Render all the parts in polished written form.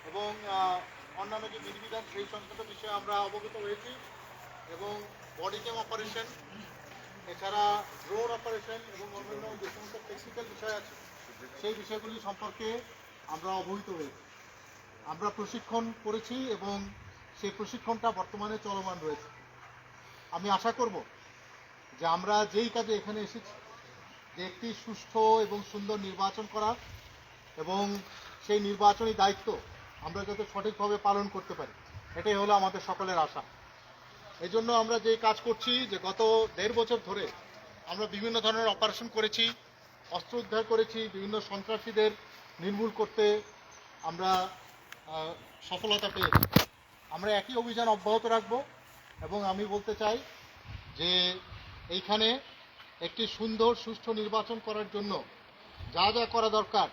এবং অন্যান্য যে বিধিবিধান সেই সংক্রান্ত বিষয়ে আমরা অবগত হয়েছি এবং বডি ক্যাম অপারেশন, এছাড়া ড্রোন অপারেশন এবং অন্যান্য যে সমস্ত টেকনিক্যাল বিষয় আছে সেই বিষয়গুলি সম্পর্কে আমরা অবহিত হয়েছি। আমরা প্রশিক্ষণ করেছি এবং সেই প্রশিক্ষণটা বর্তমানে চলমান রয়েছে। আমি আশা করব যে আমরা যেই কাজে এখানে এসেছি, যে একটি সুষ্ঠু এবং সুন্দর নির্বাচন করা এবং সেই নির্বাচনী দায়িত্ব আমরা যাতে সঠিকভাবে পালন করতে পারি, এটাই হলো আমাদের সকলের আশা। এই জন্য আমরা যে কাজ করছি, যে গত 1.5 বছর ধরে আমরা বিভিন্ন ধরনের অপারেশন করেছি, অস্ত্র উদ্ধার করেছি, বিভিন্ন সন্ত্রাসীদের নির্মূল করতে আমরা সফলতা পেয়েছি। আমরা একই অভিযান অব্যাহত রাখব এবং আমি বলতে চাই যে এইখানে একটি সুন্দর সুষ্ঠু নির্বাচন করার জন্য যা যা করা দরকার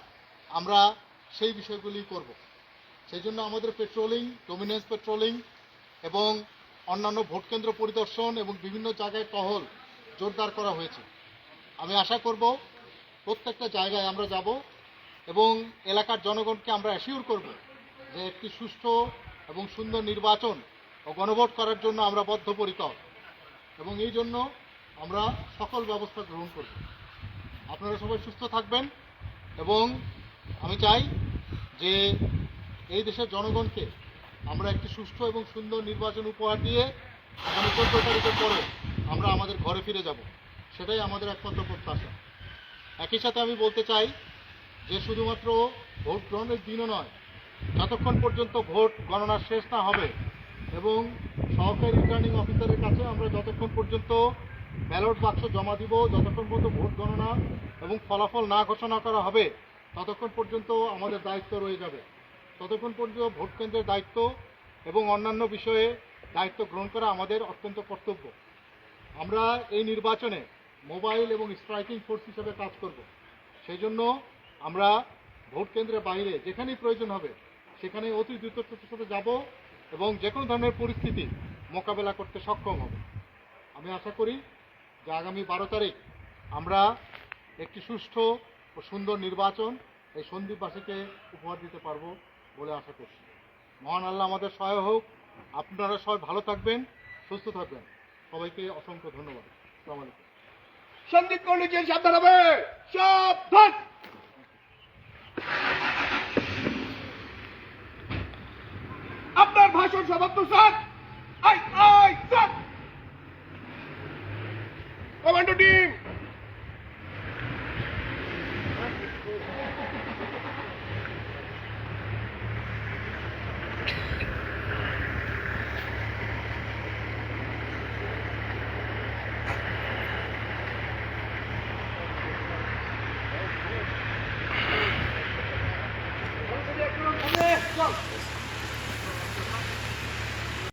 আমরা সেই বিষয়গুলি করব। সেই জন্য আমাদের পেট্রোলিং, ডমিনেন্স পেট্রোলিং এবং অন্যান্য ভোট কেন্দ্র পরিদর্শন এবং বিভিন্ন জায়গায় টহল জোরদার করা হয়েছে। আমি আশা করব প্রত্যেকটা জায়গায় আমরা যাব এবং এলাকার জনগণকে আমরা অ্যাসিওর করব যে একটি সুষ্ঠু এবং সুন্দর নির্বাচন ও গণভোট করার জন্য আমরা বদ্ধপরিকর এবং এই জন্য আমরা সকল ব্যবস্থা গ্রহণ করব। আপনারা সবাই সুস্থ থাকবেন এবং আমি চাই যে এই দেশের জনগণকে আমরা একটি সুষ্ঠু এবং সুন্দর নির্বাচন উপহার দিয়ে আগামী 14 তারিখের পরে আমরা আমাদের ঘরে ফিরে যাব, সেটাই আমাদের একমাত্র প্রত্যাশা। একই সাথে আমি বলতে চাই যে শুধুমাত্র ভোট গ্রহণের দিনও নয়, যতক্ষণ পর্যন্ত ভোট গণনা শেষ না হবে এবং সহকারী রিটার্নিং অফিসারের কাছে আমরা যতক্ষণ পর্যন্ত ব্যালট বাক্স জমা দিব, যতক্ষণ পর্যন্ত ভোট গণনা এবং ফলাফল না ঘোষণা করা হবে, ততক্ষণ পর্যন্ত আমাদের দায়িত্ব রয়ে যাবে। ততক্ষণ পর্যন্ত ভোট কেন্দ্রের দায়িত্ব এবং অন্যান্য বিষয়ে দায়িত্ব গ্রহণ করা আমাদের অত্যন্ত কর্তব্য। আমরা এই নির্বাচনে মোবাইল এবং স্ট্রাইকিং ফোর্স হিসেবে কাজ করব। সেই জন্য আমরা ভোট কেন্দ্রের বাইরে যেখানেই প্রয়োজন হবে সেখানে অতি দ্রুততার সাথে যাব এবং যে কোনো ধরনের পরিস্থিতি মোকাবেলা করতে সক্ষম হব। আমি আশা করি যে আগামী 12 তারিখ আমরা একটি সুষ্ঠু ও সুন্দর নির্বাচন এই সন্দ্বীপবাসীকে উপহার দিতে পারবো বলে আশা করছি। মহান আল্লাহ আমাদের সহায় হোক। আপনারা সবাই ভালো থাকবেন, সুস্থ থাকবেন। সবাইকে অসংখ্য ধন্যবাদ। আসসালামু আলাইকুম। সন্দীপ কর্ণিকের সাবধান হবে, সাবধান। আপনার ভাষণ সমাপ্ত sir. I I sir. Commando team চল।